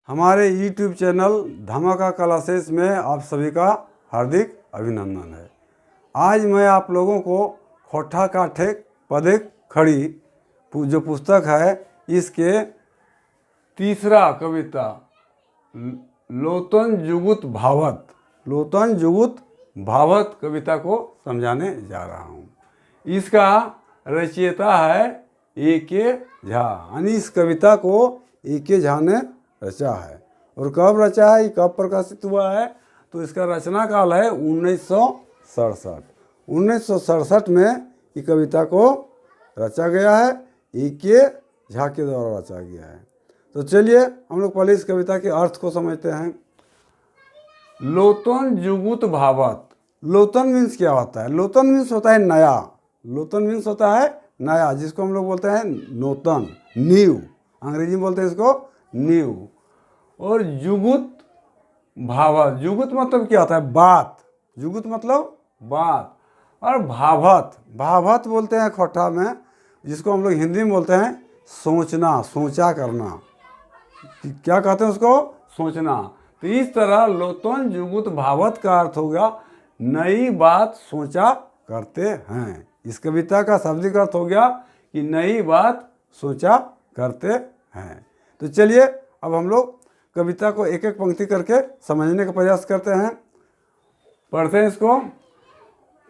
हमारे YouTube channel धमाका classes में आप सभी का हार्दिक अभिनंदन है। आज मैं आप लोगों को खोठा काठे पदे खड़ी जो पुस्तक है इसके तीसरा कविता लोतन जुगुत भावत कविता को समझाने जा रहा हूँ। इसका रचयिता है ए.के. झा, यानी इस कविता को ए.के. झा ने रचा है। और कब रचा है, कब प्रकाशित हुआ है, तो इसका रचना काल है 1967। 1967 में ये कविता को रचा गया है, ए.के. झा के द्वारा रचा गया है। तो चलिए हम लोग पहले इस कविता के अर्थ को समझते हैं। लोतन जुगुत भावत, लोतन मीन्स क्या होता है? लोतन मीन्स होता है नया, लोतन मीन्स होता है नया, जिसको हम लोग बोलते हैं नूतन, न्यू, अंग्रेजी में बोलते हैं इसको न्यू। और जुगुत भावत, जुगुत मतलब क्या होता है? बात, जुगुत मतलब बात। और भावत, भावत बोलते हैं खोठा में, जिसको हम लोग हिंदी में बोलते हैं सोचना, सोचा करना। क्या कहते हैं उसको? सोचना। तो इस तरह लोतन जुगुत भावत का अर्थ होगा नई बात सोचा करते हैं। इस कविता का शाब्दिक अर्थ हो गया कि नई बात सोचा करते हैं। तो चलिए अब हम लोग कविता को एक एक पंक्ति करके समझने का प्रयास करते हैं, पढ़ते हैं इसको।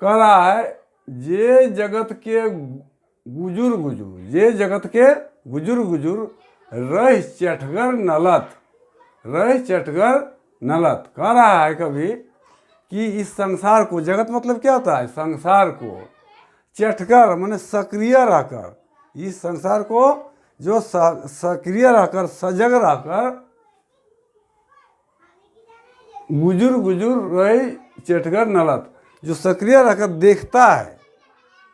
कह रहा है, जे जगत के गुजुर गुजुर, जे जगत के गुजुर गुजुर रह चटगर नलत, रह चटगर नलत। कह रहा है कभी कि इस संसार को, जगत मतलब क्या होता है? संसार को चटकर माने सक्रिय रहकर, इस संसार को जो सक्रिय रहकर, सजग रहकर, गुजुर गुजुर रही चटकर नलत, जो सक्रिय रहकर देखता है।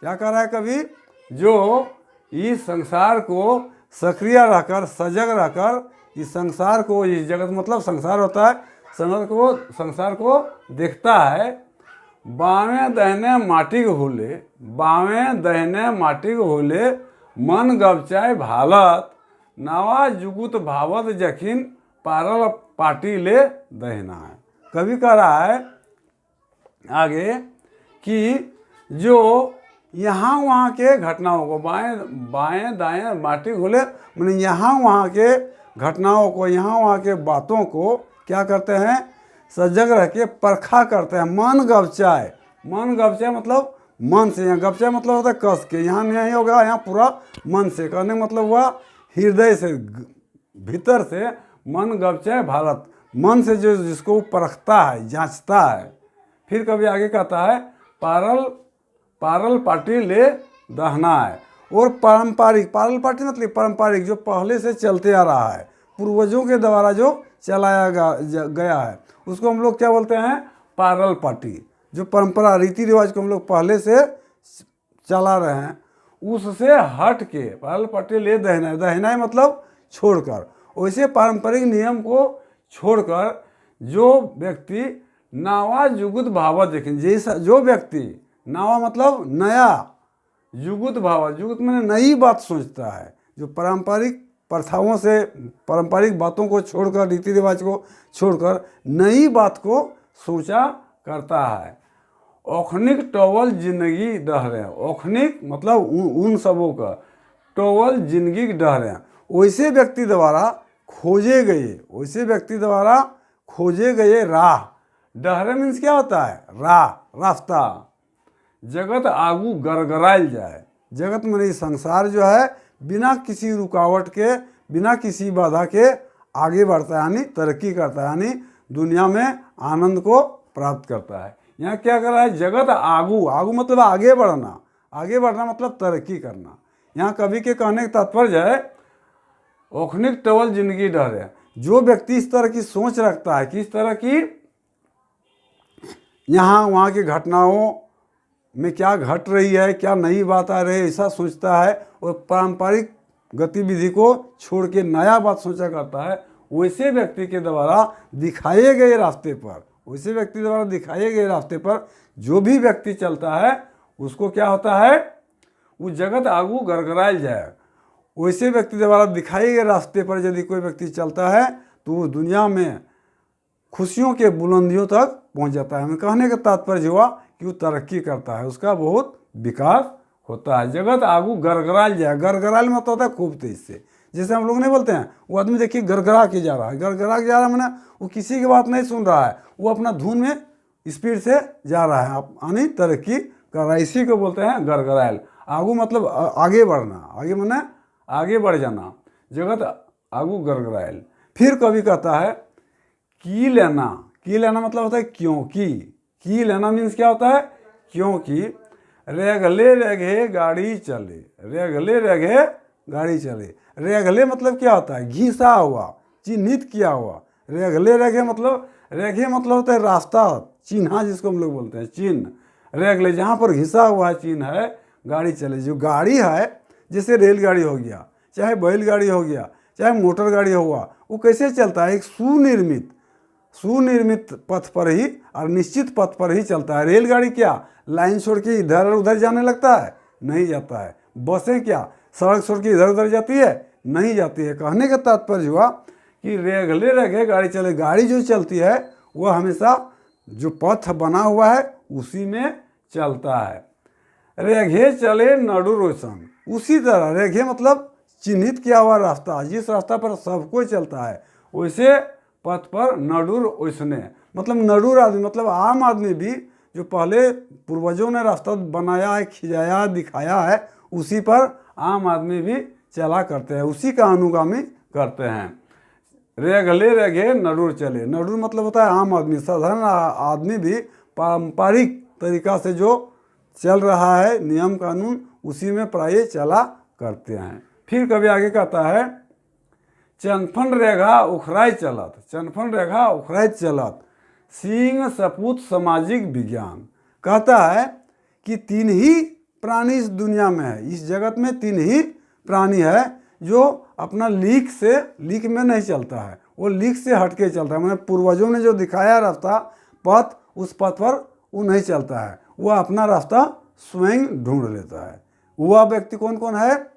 क्या कर रहा है कभी? जो इस संसार को सक्रिय रहकर, सजग रहकर, इस संसार को, इस जगत मतलब संसार होता है, संसार को देखता है। बावें दहने माटी के होले, बावें दहने माटी के होले, मन गबचाए भालत, नवा जुगुत भावत जखिन पारल पाटी ले दहना है। कभी कह रहा है आगे कि जो यहाँ वहाँ के घटनाओं को, बाएं दाएं माटी घोले मैंने यहाँ वहाँ के घटनाओं को, यहाँ वहाँ के बातों को क्या करते हैं? सजग रह के परखा करते हैं। मन गबचाए, मन गबचाए मतलब मन से, यहाँ गबचाए मतलब होता है कस के, यहाँ नहीं होगा, यहाँ पूरा मन से, कहने मतलब हुआ हृदय से, भीतर से। मन गबचाए भारत, मन से जो जिसको परखता है, जांचता है। फिर कभी आगे कहता है पारल पाटी ले दहना है। और पारंपरिक, पारल पाटी मतलब पारंपरिक, जो पहले से चलते आ रहा है, पूर्वजों के द्वारा जो चलाया गया है, उसको हम लोग क्या बोलते हैं? पारल पाटी। जो परंपरा, रीति रिवाज को हम लोग पहले से चला रहे हैं, उससे हट के पारल पाटी ले दहना है। दहना है मतलब छोड़कर, वैसे पारंपरिक नियम को छोड़कर जो व्यक्ति नावा जुगुत भावत देखें, जैसा जो व्यक्ति, नावा मतलब नया, जुगुत भावत, जुगुत मैंने नई बात सोचता है, जो पारंपरिक प्रथाओं से, पारंपरिक बातों को छोड़कर, रीति रिवाज को छोड़कर नई बात को सोचा करता है। औखनिक टोवल जिंदगी डह रहे हैं, औखनिक मतलब उन सबों का, टोवल जिंदगी डह रहे हैं, वैसे व्यक्ति द्वारा खोजे गए, वैसे व्यक्ति द्वारा खोजे गए राह। डहरे मीन्स क्या होता है? राह, रास्ता। जगत आगू गरगराइल जाए, जगत में संसार जो है बिना किसी रुकावट के, बिना किसी बाधा के आगे बढ़ता है, यानी तरक्की करता है, यानी दुनिया में आनंद को प्राप्त करता है। यहाँ क्या कर रहा है? जगत आगू, आगू मतलब आगे बढ़ना, आगे बढ़ना मतलब तरक्की करना। यहाँ कवि के कहने का तात्पर्य है औखनिक टवल जिंदगी डर है। जो व्यक्ति इस तरह की सोच रखता है कि इस तरह की यहाँ वहाँ की घटनाओं में क्या घट रही है, क्या नई बात आ रही है, ऐसा सोचता है, और पारंपरिक गतिविधि को छोड़ के नया बात सोचा करता है, वैसे व्यक्ति के द्वारा दिखाए गए रास्ते पर, वैसे व्यक्ति द्वारा दिखाए गए रास्ते पर जो भी व्यक्ति चलता है उसको क्या होता है? वो जगत आगू गरगराइल जाए। वैसे व्यक्ति द्वारा दिखाए गए रास्ते पर यदि कोई व्यक्ति चलता है तो वो दुनिया में खुशियों के बुलंदियों तक पहुंच जाता है। हमें कहने का तात्पर्य हुआ कि वो तरक्की करता है, उसका बहुत विकास होता है। जगत आगू गड़गड़ाल जाए, गड़गड़ाल मतलब होता है खूब तेज से, जैसे हम लोग नहीं बोलते हैं वो आदमी देखिए गड़गड़ा के जा रहा है, गड़गड़ा के जा रहा है मैंने वो किसी की बात नहीं सुन रहा है, वो अपना धुन में स्पीड से जा रहा है, यानी तरक्की कर रहा है, इसी को बोलते हैं गड़गड़ायल। आगू मतलब आगे बढ़ना, आगे माने आगे बढ़ जाना, जगत आगू गड़गड़ायल। फिर कवि कहता है की लेना, की लेना मतलब होता है क्योंकि, की लेना मीन्स क्या होता है, क्योंकि रेगले रेगे गाड़ी चले, रेगले रेगे गाड़ी चले। रेगले मतलब क्या होता है, घिसा हुआ, चिन्हित किया हुआ। रेगले रेगे मतलब, रेगे मतलब होता है रास्ता, चिन्हा जिसको हम लोग बोलते हैं, चिन्ह। रेगले जहाँ पर घिसा हुआ चिन्ह है, गाड़ी चले। जो गाड़ी है जैसे रेलगाड़ी हो गया, चाहे बैलगाड़ी हो गया, चाहे मोटर गाड़ी हुआ, वो कैसे चलता है, एक सुनिर्मित पथ पर ही और निश्चित पथ पर ही चलता है। रेलगाड़ी क्या लाइन छोड़ के इधर उधर जाने लगता है, नहीं जाता है। बसें क्या सड़क छोड़ के इधर उधर जाती है, नहीं जाती है। कहने का तात्पर्य हुआ कि रेगले रेगे गाड़ी चले, गाड़ी जो चलती है वह हमेशा जो पथ बना हुआ है उसी में चलता है। रेगे चले नडु रोशन, उसी तरह रेगे मतलब चिन्हित किया हुआ रास्ता, जिस रास्ता पर सब कोई चलता है वैसे पथ पर नडुर ओसने, मतलब नडुर आदमी मतलब आम आदमी भी जो पहले पूर्वजों ने रास्ता बनाया है, खिंचाया, दिखाया है, उसी पर आम आदमी भी चला करते हैं, उसी का अनुगामी करते हैं। रेगले रेगे नडुर चले, नडुर मतलब होता है आम आदमी, साधारण आदमी भी पारंपरिक तरीका से जो चल रहा है नियम कानून, उसी में प्राय चला करते हैं। फिर कभी आगे कहता है चनफन रेखा उखराई चलत, चनफन रेखा उखराई चलत सिंह सपूत सामाजिक विज्ञान। कहता है कि तीन ही प्राणी इस दुनिया में है, इस जगत में तीन ही प्राणी है जो अपना लीक में नहीं चलता है, वो लीक से हटके चलता है। मैंने पूर्वजों ने जो दिखाया रास्ता पथ, उस पथ पर वो नहीं चलता है, वह अपना रास्ता स्वयं ढूंढ लेता है। वह व्यक्ति कौन कौन है,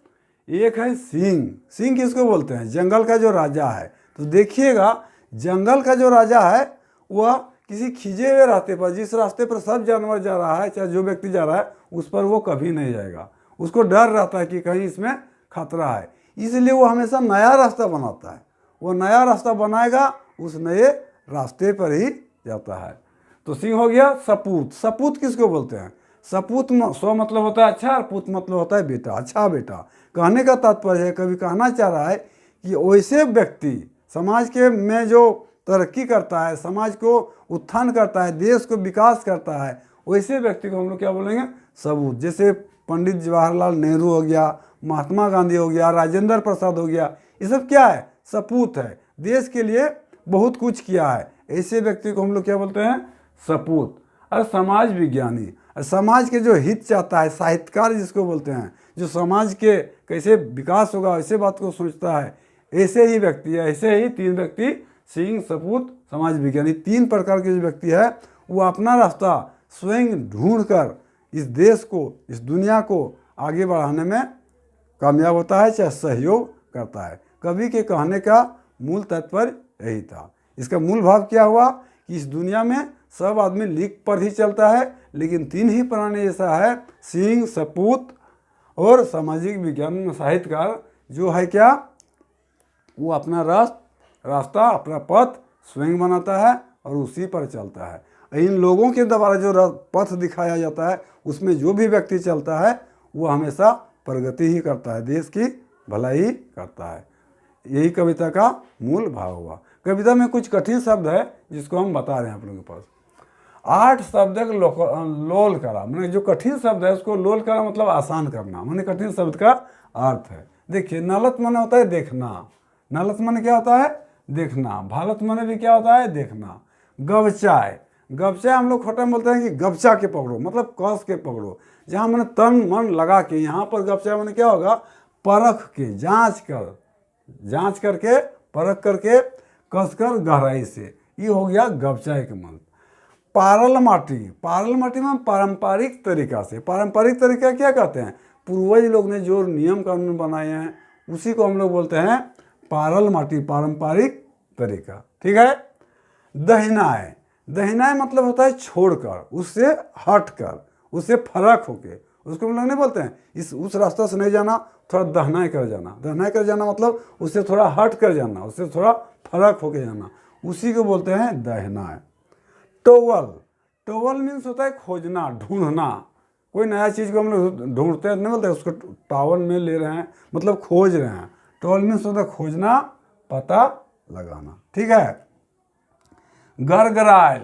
एक है सिंह। सिंह किसको बोलते हैं, जंगल का जो राजा है। तो देखिएगा जंगल का जो राजा है वह किसी खिंचे हुए रास्ते पर, जिस रास्ते पर सब जानवर जा रहा है, चाहे जो व्यक्ति जा रहा है, उस पर वो कभी नहीं जाएगा। उसको डर रहता है कि कहीं इसमें खतरा है, इसलिए वो हमेशा नया रास्ता बनाता है। वो नया रास्ता बनाएगा, उस नए रास्ते पर ही जाता है। तो सिंह हो गया। सपूत, सपूत किसको बोलते हैं, सपूत स्व मतलब होता है अच्छा, और पूत मतलब होता है बेटा, अच्छा बेटा। कहने का तात्पर्य है, कभी कहना चाह रहा है कि वैसे व्यक्ति समाज के में जो तरक्की करता है, समाज को उत्थान करता है, देश को विकास करता है, वैसे व्यक्ति को हम लोग क्या बोलेंगे, सबूत। जैसे पंडित जवाहरलाल नेहरू हो गया, महात्मा गांधी हो गया, राजेंद्र प्रसाद हो गया, ये सब क्या है, सपूत है, देश के लिए बहुत कुछ किया है। ऐसे व्यक्ति को हम लोग क्या बोलते हैं, सपूत। और समाज विज्ञानी, समाज के जो हित चाहता है, साहित्यकार जिसको बोलते हैं, जो समाज के कैसे विकास होगा ऐसे बात को सोचता है, ऐसे ही व्यक्ति है। ऐसे ही तीन व्यक्ति सिंह, सपूत, समाज विज्ञानी, तीन प्रकार के जो व्यक्ति है वो अपना रास्ता स्वयं ढूंढकर इस देश को, इस दुनिया को आगे बढ़ाने में कामयाब होता है, चाहे सहयोग करता है। कवि के कहने का मूल तात्पर्य यही था। इसका मूल भाव क्या हुआ कि इस दुनिया में सब आदमी लीक पर ही चलता है, लेकिन तीन ही प्राणी ऐसा है, सिंह, सपूत और सामाजिक विज्ञान साहित्यकार, जो है क्या, वो अपना रास्ता, अपना पथ स्वयं बनाता है और उसी पर चलता है। इन लोगों के द्वारा जो पथ दिखाया जाता है, उसमें जो भी व्यक्ति चलता है वो हमेशा प्रगति ही करता है, देश की भलाई करता है। यही कविता का मूल भाव हुआ। कविता में कुछ कठिन शब्द है जिसको हम बता रहे हैं आप लोगों के पास। 8 शब्द लोल करा, मैंने जो कठिन शब्द है उसको लोल करा मतलब आसान करना, मैंने कठिन शब्द का अर्थ है। देखिए नलत माने होता है देखना, नलत माने क्या होता है, देखना। भारत माने भी क्या होता है, देखना। गबचाए, गबचाए हम लोग खोटा में बोलते हैं कि गबचा के पकड़ो, मतलब कस के पकड़ो। जहाँ मैंने तन मन लगा के, यहाँ पर गबचाए माने क्या होगा, परख के, जांच करके, परख करके, कस कर गहराई से, ये हो गया गबचाए के मन। पारल माटी, पारल माटी में पारंपरिक तरीका से, पारंपरिक तरीका क्या कहते हैं, पूर्वज लोग ने जो नियम कानून बनाए हैं उसी को हम लोग बोलते हैं पारल माटी, पारंपरिक तरीका। ठीक है। दहिनाए, दहिनाए मतलब होता है छोड़कर, उससे हटकर, उससे फर्क होके, उसको हम लोग नहीं बोलते हैं इस उस रास्ता से नहीं जाना, थोड़ा दहनाए कर जाना। दहनाए कर जाना मतलब उससे थोड़ा हट कर जाना, उससे थोड़ा फर्क होके जाना, उसी को बोलते हैं दहनाए। टोवल, टोवल मीन्स होता है खोजना, ढूंढना। कोई नया चीज़ को हम लोग ढूंढते हैं नहीं बोलते उसको टावल में ले रहे हैं, मतलब खोज रहे हैं। टोवल मीन्स होता है खोजना, पता लगाना। ठीक है। गरगराइल,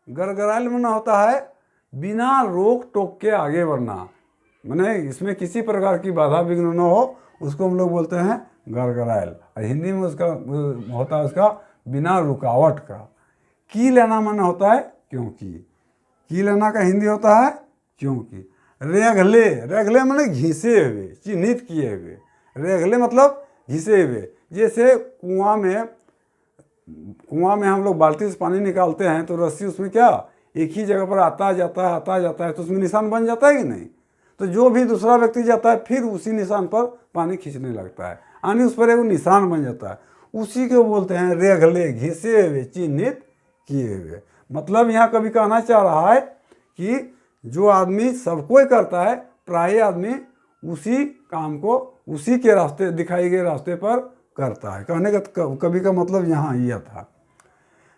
गरगराइल माना होता है बिना रोक टोक के आगे बढ़ना, माने इसमें किसी प्रकार की बाधा विघ्न न हो, उसको हम लोग बोलते हैं गरगराइल। और हिंदी में उसका होता है उसका बिना रुकावट का। की लेना माना होता है क्योंकि, की लेना का हिंदी होता है क्योंकि। रेगले, रेगले माने घिसे हुए, चिन्हित किए हुए। रेगले मतलब घिसे हुए। जैसे कुआं में हम लोग बाल्टी से पानी निकालते हैं तो रस्सी उसमें क्या एक ही जगह पर आता जाता है तो उसमें निशान बन जाता है कि नहीं। तो जो भी दूसरा व्यक्ति जाता है फिर उसी निशान पर पानी खींचने लगता है, यानी उस पर एक निशान बन जाता है। उसी को बोलते हैं रेगले, घिसे हुए, चिन्हित किए हुए। मतलब यहाँ कभी कहना चाह रहा है कि जो आदमी सबको ही करता है, प्राय आदमी उसी काम को उसी के रास्ते, दिखाए गए रास्ते पर करता है। कहने का कभी का मतलब यहाँ यह था।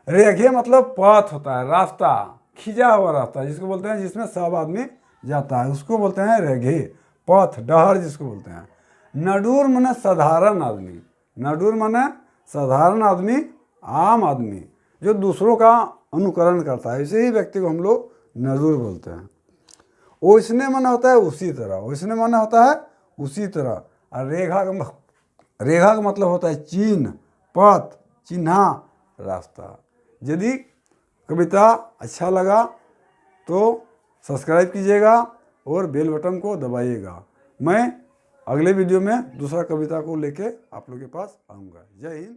रेघे मतलब पथ होता है, रास्ता, खिंचा हुआ रास्ता जिसको बोलते हैं, जिसमें सब आदमी जाता है, उसको बोलते हैं रेघे, पथ, डहर जिसको बोलते हैं। नडूर माने साधारण आदमी, नडूर माने साधारण आदमी, आम आदमी जो दूसरों का अनुकरण करता है, इसे ही व्यक्ति को हम लोग नडूर बोलते हैं। ओसने माने होता है उसी तरह, ओसने माने होता है उसी तरह। और रेखा का मतलब होता है चिन्ह, पथ, चिन्हा, रास्ता। यदि कविता अच्छा लगा तो सब्सक्राइब कीजिएगा और बेल बटन को दबाइएगा। मैं अगले वीडियो में दूसरा कविता को लेके आप लोग के पास आऊँगा। जय हिंद।